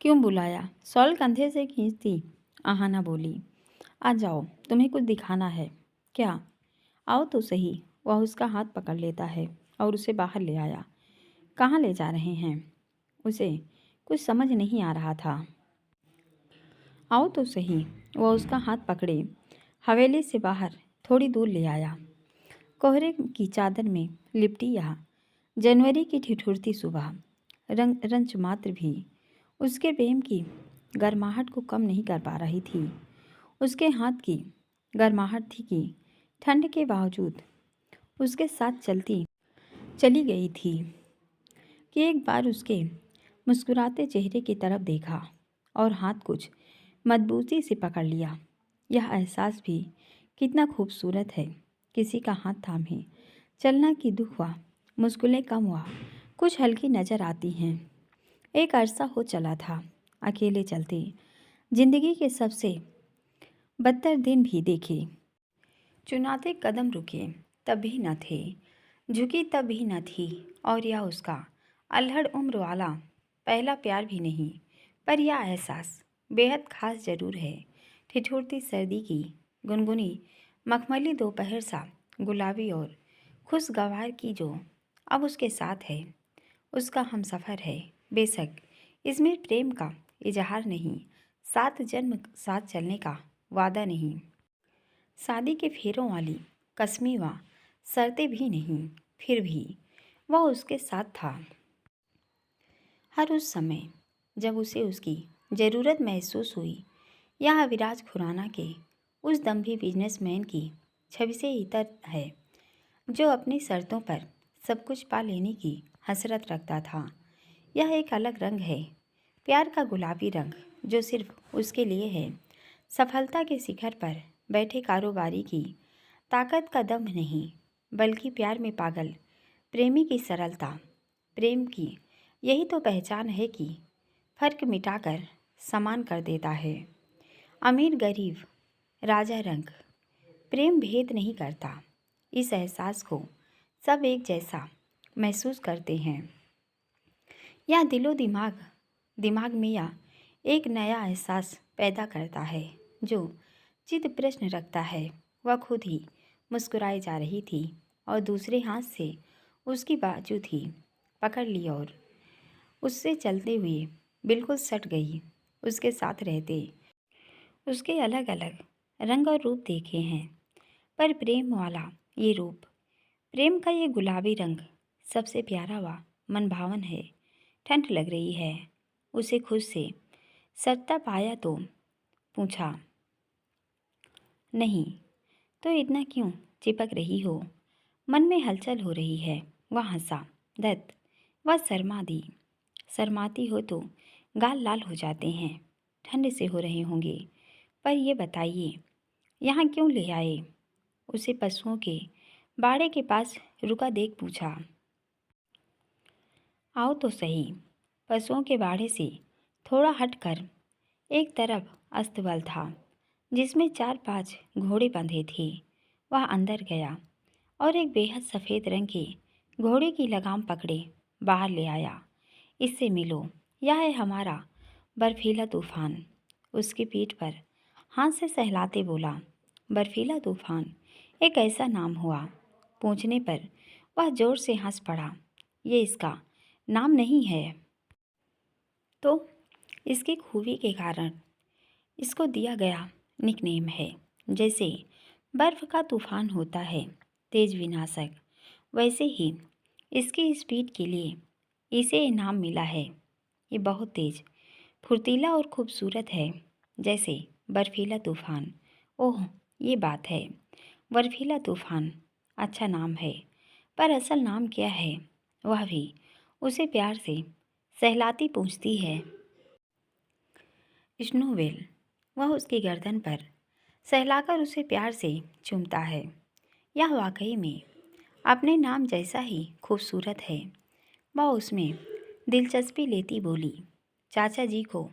क्यों बुलाया? शॉल कंधे से खींचती आहाना बोली। आ जाओ, तुम्हें कुछ दिखाना है। क्या? आओ तो सही। वह उसका हाथ पकड़ लेता है और उसे बाहर ले आया। कहाँ ले जा रहे हैं? उसे कुछ समझ नहीं आ रहा था। आओ तो सही। वह उसका हाथ पकड़े हवेली से बाहर थोड़ी दूर ले आया। कोहरे की चादर में लिपटी यह जनवरी की ठिठुरती सुबह रंच मात्र भी उसके प्रेम की गर्माहट को कम नहीं कर पा रही थी। उसके हाथ की गर्माहट थी कि ठंड के बावजूद उसके साथ चली गई थी कि एक बार उसके मुस्कुराते चेहरे की तरफ देखा और हाथ कुछ मजबूती से पकड़ लिया। यह एहसास भी कितना खूबसूरत है। किसी का हाथ थामे चलना की दुख हुआ, मुश्किलें कम हुआ, कुछ हल्की नज़र आती हैं। एक अरसा हो चला था अकेले चलते, जिंदगी के सबसे बदतर दिन भी देखे। चुनाते कदम रुके तब भी न थे, झुकी तब भी न थी, और यह उसका अल्हड़ उम्र वाला पहला प्यार भी नहीं। पर यह एहसास बेहद खास जरूर है। ठिठुरती सर्दी की गुनगुनी मखमली दोपहर सा गुलाबी और खुशगवार की जो अब उसके साथ है, उसका हमसफ़र है। बेशक इसमें प्रेम का इजहार नहीं, सात जन्म साथ चलने का वादा नहीं, शादी के फेरों वाली कस्में व शर्तें भी नहीं, फिर भी वह उसके साथ था। हर उस समय जब उसे उसकी ज़रूरत महसूस हुई। यह अविराज खुराना के उस दम्भी बिजनेसमैन की छवि से इतर है जो अपनी शर्तों पर सब कुछ पा लेने की हसरत रखता था। यह एक अलग रंग है, प्यार का गुलाबी रंग, जो सिर्फ उसके लिए है। सफलता के शिखर पर बैठे कारोबारी की ताकत का दम नहीं, बल्कि प्यार में पागल प्रेमी की सरलता। प्रेम की यही तो पहचान है कि फर्क मिटाकर समान कर देता है। अमीर गरीब, राजा रंग, प्रेम भेद नहीं करता। इस एहसास को सब एक जैसा महसूस करते हैं। यह दिलो दिमाग में यह एक नया एहसास पैदा करता है जो चित प्रश्न रखता है। वह खुद ही मुस्कुराई जा रही थी और दूसरे हाथ से उसकी बाजू थी पकड़ ली और उससे चलते हुए बिल्कुल सट गई। उसके साथ रहते उसके अलग अलग रंग और रूप देखे हैं, पर प्रेम वाला ये रूप, प्रेम का ये गुलाबी रंग सबसे प्यारा व मनभावन है। ठंड लग रही है, उसे खुद से सटता पाया तो पूछा, नहीं तो इतना क्यों चिपक रही हो? मन में हलचल हो रही है। वह हंसा। दत्त, वह शर्माती हो तो गाल लाल हो जाते हैं, ठंड से हो रहे होंगे। पर ये बताइए, यहाँ क्यों ले आए? उसे पशुओं के बाड़े के पास रुका देख पूछा। आओ तो सही। पशुओं के बाड़े से थोड़ा हटकर एक तरफ अस्तबल था जिसमें 4-5 घोड़े बंधे थे। वह अंदर गया और एक बेहद सफ़ेद रंग के घोड़े की लगाम पकड़े बाहर ले आया। इससे मिलो, यह है हमारा बर्फीला तूफान। उसकी पीठ पर हाथ से सहलाते बोला। बर्फीला तूफान एक ऐसा नाम हुआ। पूछने पर वह ज़ोर से हंस पड़ा। ये इसका नाम नहीं है, तो इसकी खूबी के कारण इसको दिया गया निकनेम है। जैसे बर्फ़ का तूफान होता है तेज विनाशक, वैसे ही इसकी स्पीड के लिए इसे इनाम मिला है। ये बहुत तेज, फुर्तीला और खूबसूरत है, जैसे बर्फीला तूफान। ओह, ये बात है। बर्फीला तूफान अच्छा नाम है, पर असल नाम क्या है? वह भी उसे प्यार से सहलाती पूछती है। स्नोवेल। वह उसकी गर्दन पर सहलाकर उसे प्यार से चूमता है। यह वाकई में अपने नाम जैसा ही खूबसूरत है। वह उसमें दिलचस्पी लेती बोली, चाचा जी को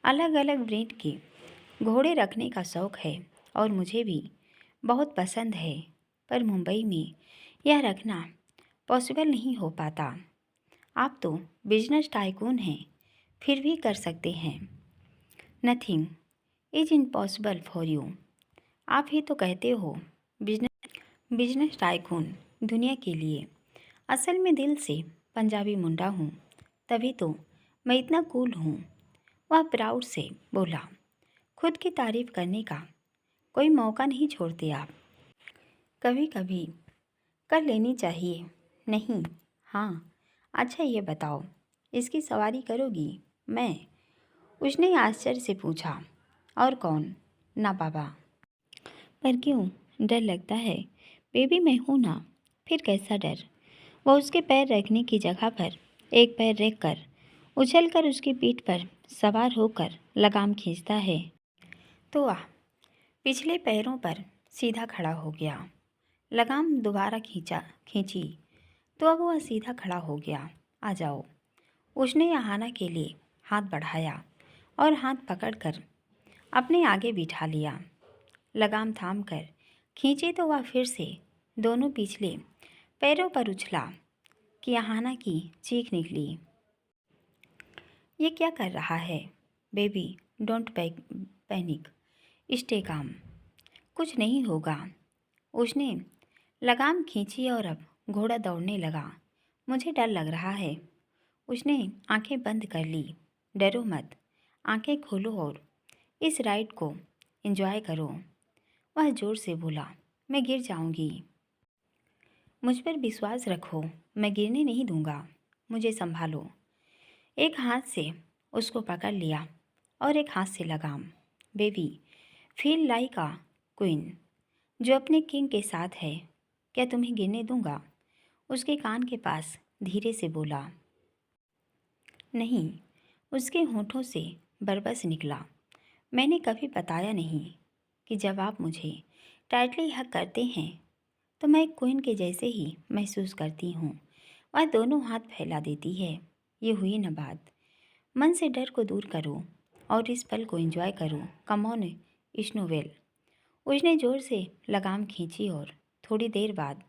अलग अलग ब्रीड के घोड़े रखने का शौक़ है और मुझे भी बहुत पसंद है, पर मुंबई में यह रखना पॉसिबल नहीं हो पाता। आप तो बिजनेस टाइकून हैं, फिर भी कर सकते हैं। Nothing is impossible for you. आप ही तो कहते हो बिजनेस टाइकून दुनिया के लिए। असल में दिल से पंजाबी मुंडा हूँ, तभी तो मैं इतना कूल हूँ। वह प्राउड से बोला। खुद की तारीफ करने का कोई मौका नहीं छोड़ते आप। कभी कभी कर लेनी चाहिए। नहीं। हाँ। अच्छा ये बताओ, इसकी सवारी करोगी? मैं? उसने आश्चर्य से पूछा। और कौन? ना बाबा। पर क्यों? डर लगता है। बेबी मैं हूँ ना। फिर कैसा डर? वह उसके पैर रखने की जगह पर एक पैर रख कर उछलकर उसकी पीठ पर सवार होकर लगाम खींचता है। तो पिछले पैरों पर सीधा खड़ा हो गया। लगाम दोबारा खींची तो अब वह सीधा खड़ा हो गया। आ जाओ। उसने आहाना के लिए हाथ बढ़ाया और हाथ पकड़कर अपने आगे बिठा लिया। लगाम थाम कर खींची तो वह फिर से दोनों पिछले पैरों पर उछला कि आहाना की चीख निकली। ये क्या कर रहा है? Baby don't panic, stay calm. कुछ नहीं होगा। उसने लगाम खींची और अब घोड़ा दौड़ने लगा। मुझे डर लग रहा है। उसने आंखें बंद कर ली। डरो मत, आंखें खोलो और इस राइड को एंजॉय करो। वह जोर से बोला। मैं गिर जाऊंगी। मुझ पर विश्वास रखो, मैं गिरने नहीं दूंगा। मुझे संभालो। एक हाथ से उसको पकड़ लिया और एक हाथ से लगाम। Baby feel like a queen जो अपने किंग के साथ है। क्या तुम्हें गिरने दूंगा? उसके कान के पास धीरे से बोला। नहीं। उसके होठों से बरबस निकला। मैंने कभी बताया नहीं कि जब आप मुझे टाइटली हक करते हैं तो मैं एक क्वीन के जैसे ही महसूस करती हूँ। वह दोनों हाथ फैला देती है। ये हुई न बात। मन से डर को दूर करो और इस पल को एंजॉय करो। Come on Snowbell. उसने जोर से लगाम खींची और थोड़ी देर बाद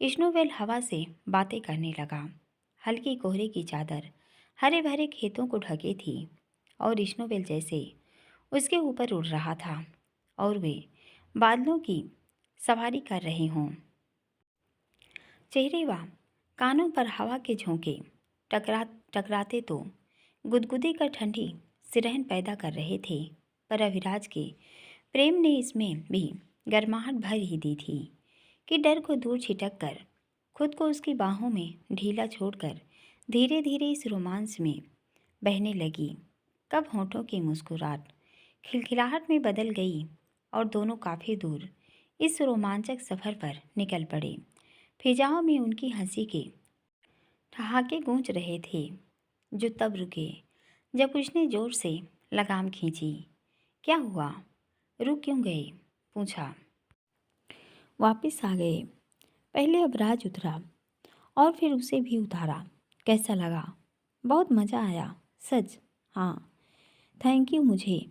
स्नोवेल हवा से बातें करने लगा। हल्की कोहरे की चादर हरे भरे खेतों को ढके थी और स्नोवेल जैसे उसके ऊपर उड़ रहा था और वे बादलों की सवारी कर रहे हों। चेहरे व कानों पर हवा के झोंके टकराते तो गुदगुदी कर ठंडी सिरहन पैदा कर रहे थे। पर अभिराज के प्रेम ने इसमें भी गर्माहट भर ही दी थी कि डर को दूर छिटक कर खुद को उसकी बाहों में ढीला छोड़कर धीरे धीरे इस रोमांस में बहने लगी। कब होठों की मुस्कुराहट खिलखिलाहट में बदल गई और दोनों काफ़ी दूर इस रोमांचक सफ़र पर निकल पड़े। फिजाओं में उनकी हंसी के ठहाके गूंज रहे थे जो तब रुके जब उसने जोर से लगाम खींची। क्या हुआ? रुक क्यों गए? पूछा। वापस आ गए। पहले अबराज उतरा और फिर उसे भी उतारा। कैसा लगा? बहुत मज़ा आया। सच? हाँ। थैंक यू मुझे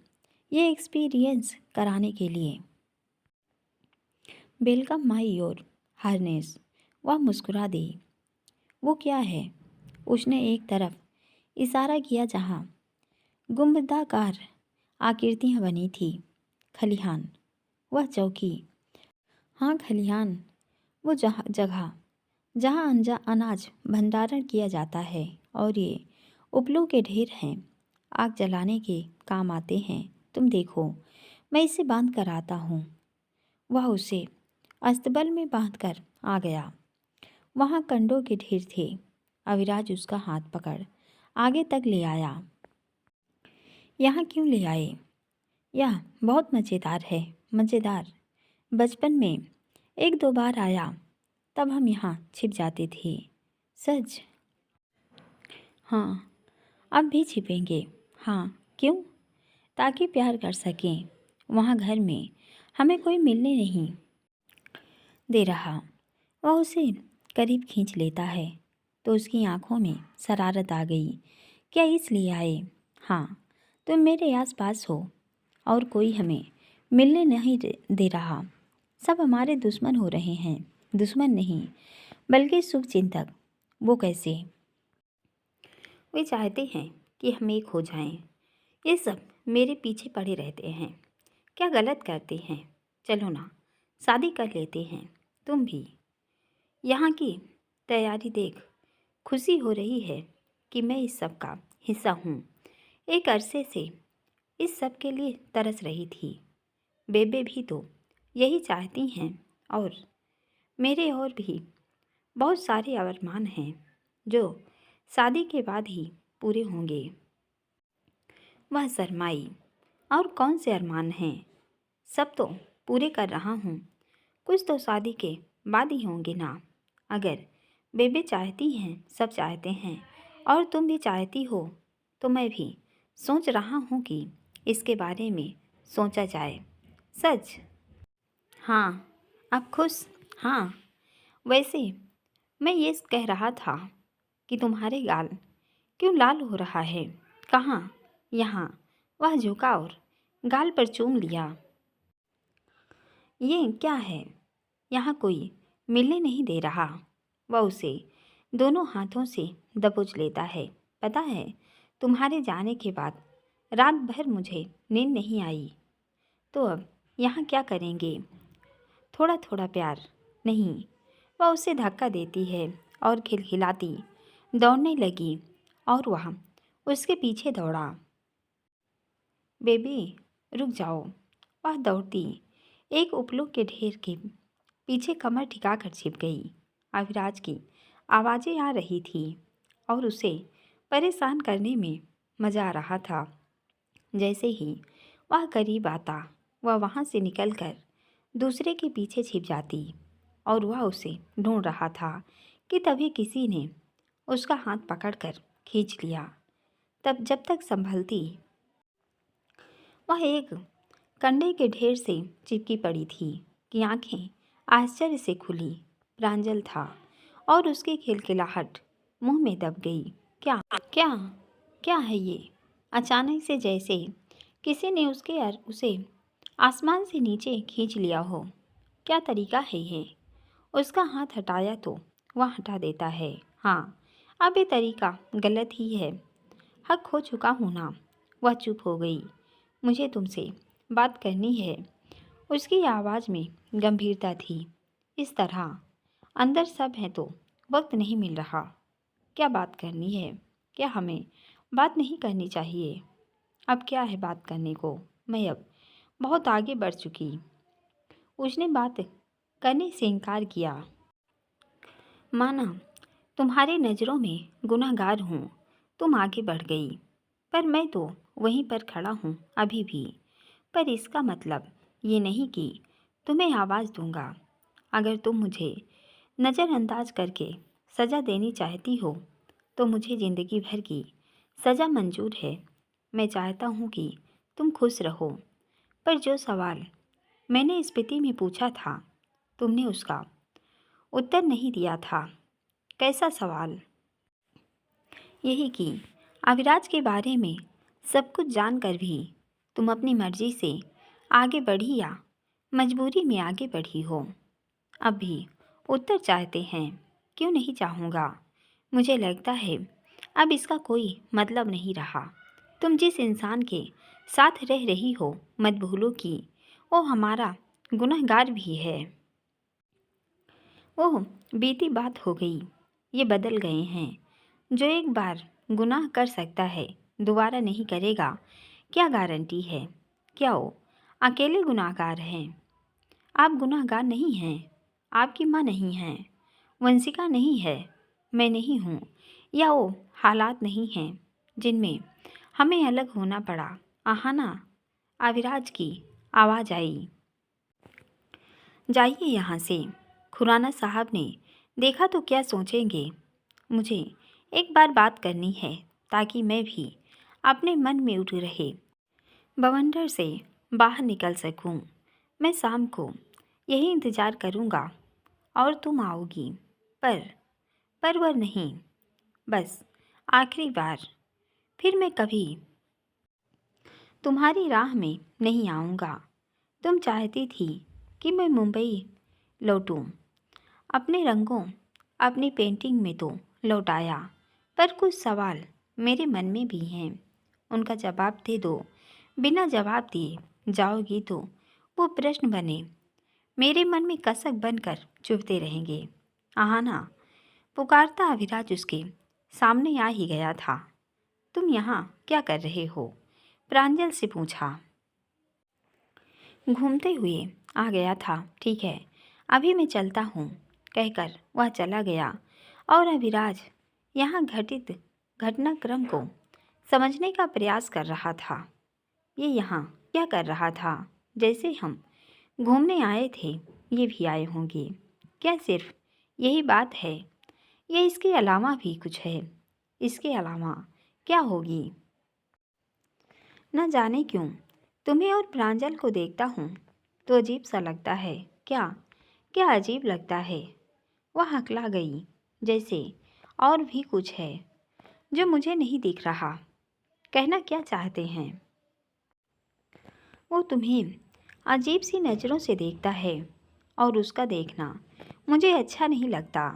ये एक्सपीरियंस कराने के लिए। Welcome my your harness. वह मुस्कुरा दी। वो क्या है? उसने एक तरफ इशारा किया जहाँ गुंबदाकार आकृतियाँ बनी थी। खलिहान। वह चौकी। हाँ खलिहान। वो जगह जहाँ अनाज भंडारण किया जाता है और ये उपलों के ढेर हैं। आग जलाने के काम आते हैं। तुम देखो, मैं इसे बांध कर आता हूँ। वह उसे अस्तबल में बांध कर आ गया। वहाँ कंडों के ढेर थे। अविराज उसका हाथ पकड़ आगे तक ले आया। यहाँ क्यों ले आए? यह बहुत मज़ेदार है। मज़ेदार? बचपन में एक दो बार आया, तब हम यहाँ छिप जाते थे। सच? हाँ। अब भी छिपेंगे। हाँ। क्यों? ताकि प्यार कर सकें। वहाँ घर में हमें कोई मिलने नहीं दे रहा। वह उसे करीब खींच लेता है तो उसकी आंखों में शरारत आ गई। क्या इसलिए आए? हाँ। तुम मेरे आसपास हो और कोई हमें मिलने नहीं दे रहा। सब हमारे दुश्मन हो रहे हैं। दुश्मन नहीं, बल्कि शुभचिंतक। वो कैसे? वे चाहते हैं कि हम एक हो जाएं। ये सब मेरे पीछे पड़े रहते हैं। क्या गलत करते हैं? चलो ना, शादी कर लेते हैं। तुम भी। यहाँ की तैयारी देख खुशी हो रही है कि मैं इस सब का हिस्सा हूँ। एक अरसे से इस सब के लिए तरस रही थी। बेबे भी तो यही चाहती हैं और मेरे और भी बहुत सारे अरमान हैं जो शादी के बाद ही पूरे होंगे। वह शर्माई। और कौन से अरमान हैं? सब तो पूरे कर रहा हूँ। कुछ तो शादी के बाद ही होंगे ना। अगर बेबे चाहती हैं, सब चाहते हैं और तुम भी चाहती हो तो मैं भी सोच रहा हूँ कि इसके बारे में सोचा जाए। सच? हाँ। अब खुश? हाँ। वैसे मैं ये कह रहा था कि तुम्हारे गाल क्यों लाल हो रहा है? कहाँ? यहाँ। वह झुका और गाल पर चूम लिया। ये क्या है? यहाँ कोई मिलने नहीं दे रहा। वह उसे दोनों हाथों से दबोच लेता है। पता है, तुम्हारे जाने के बाद रात भर मुझे नींद नहीं आई। तो अब यहाँ क्या करेंगे? थोड़ा थोड़ा प्यार नहीं। वह उसे धक्का देती है और खिलखिलाती दौड़ने लगी और वह उसके पीछे दौड़ा। बेबी रुक जाओ। वह दौड़ती एक उपलों के ढेर के पीछे कमर टिकाकर छिप गई। अविराज की आवाज़ें आ रही थी और उसे परेशान करने में मज़ा आ रहा था। जैसे ही वह करीब आता, वह वहाँ से निकलकर दूसरे के पीछे छिप जाती और वह उसे ढूंढ रहा था कि तभी किसी ने उसका हाथ पकड़कर खींच लिया। तब जब तक संभलती, वह एक कंडे के ढेर से चिपकी पड़ी थी कि आंखें आश्चर्य से खुली। प्रांजल था और उसकी खिलखिलाहट मुंह में दब गई। क्या क्या क्या है ये? अचानक से जैसे किसी ने उसे आसमान से नीचे खींच लिया हो। क्या तरीका है ये? उसका हाथ हटाया तो वह हटा देता है। हाँ, अब ये तरीका गलत ही है। हक हो चुका हूँ ना। वह चुप हो गई। मुझे तुमसे बात करनी है। उसकी आवाज़ में गंभीरता थी। इस तरह अंदर सब है तो वक्त नहीं मिल रहा। क्या बात करनी है? क्या हमें बात नहीं करनी चाहिए? अब क्या है बात करने को? मैं अब बहुत आगे बढ़ चुकी। उसने बात करने से इनकार किया। माना तुम्हारी नज़रों में गुनहगार हूँ। तुम आगे बढ़ गई, पर मैं तो वहीं पर खड़ा हूँ अभी भी। पर इसका मतलब ये नहीं कि तुम्हें आवाज़ दूंगा। अगर तुम मुझे नज़रअंदाज करके सज़ा देनी चाहती हो तो मुझे ज़िंदगी भर की सज़ा मंजूर है। मैं चाहता हूँ कि तुम खुश रहो। पर जो सवाल मैंने स्पीति में पूछा था, तुमने उसका उत्तर नहीं दिया था। कैसा सवाल? यही कि अविराज के बारे में सब कुछ जानकर भी तुम अपनी मर्जी से आगे बढ़ी या मजबूरी में आगे बढ़ी हो। अब भी उत्तर चाहते हैं। क्यों नहीं चाहूँगा? मुझे लगता है अब इसका कोई मतलब नहीं रहा। तुम जिस इंसान के साथ रह रही हो, मत भूलो कि वो हमारा गुनहगार भी है। ओह, बीती बात हो गई। ये बदल गए हैं। जो एक बार गुनाह कर सकता है दोबारा नहीं करेगा, क्या गारंटी है? क्या वो अकेले गुनाहगार हैं? आप गुनाहगार नहीं हैं। आपकी माँ नहीं है, वंशिका नहीं है, मैं नहीं हूँ, या वो हालात नहीं हैं जिनमें हमें अलग होना पड़ा। आहाना, अविराज की आवाज़ आई। जाइए यहाँ से। खुराना साहब ने देखा तो क्या सोचेंगे? मुझे एक बार बात करनी है ताकि मैं भी अपने मन में उठ रहे बवंडर से बाहर निकल सकूं। मैं शाम को यही इंतज़ार करूंगा और तुम आओगी। पर वह नहीं, बस आखिरी बार। फिर मैं कभी तुम्हारी राह में नहीं आऊँगा। तुम चाहती थी कि मैं मुंबई लौटूं। अपने रंगों, अपनी पेंटिंग में तो लौटाया, पर कुछ सवाल मेरे मन में भी हैं, उनका जवाब दे दो। बिना जवाब दिए जाओगी तो वो प्रश्न बने मेरे मन में कसक बनकर चुभते रहेंगे। आहाना, पुकारता अभिराज उसके सामने आ ही गया था। तुम यहाँ क्या कर रहे हो? प्रांजल से पूछा। घूमते हुए आ गया था। ठीक है, अभी मैं चलता हूँ, कहकर वह चला गया और अभिराज यहाँ घटित घटनाक्रम को समझने का प्रयास कर रहा था। ये यहाँ क्या कर रहा था? जैसे हम घूमने आए थे, ये भी आए होंगे। क्या सिर्फ यही बात है या इसके अलावा भी कुछ है? इसके अलावा क्या होगी? न जाने क्यों तुम्हें और प्रांजल को देखता हूँ तो अजीब सा लगता है। क्या क्या अजीब लगता है? वह हकला गई, जैसे और भी कुछ है जो मुझे नहीं दिख रहा। कहना क्या चाहते हैं? वो तुम्हें अजीब सी नज़रों से देखता है और उसका देखना मुझे अच्छा नहीं लगता।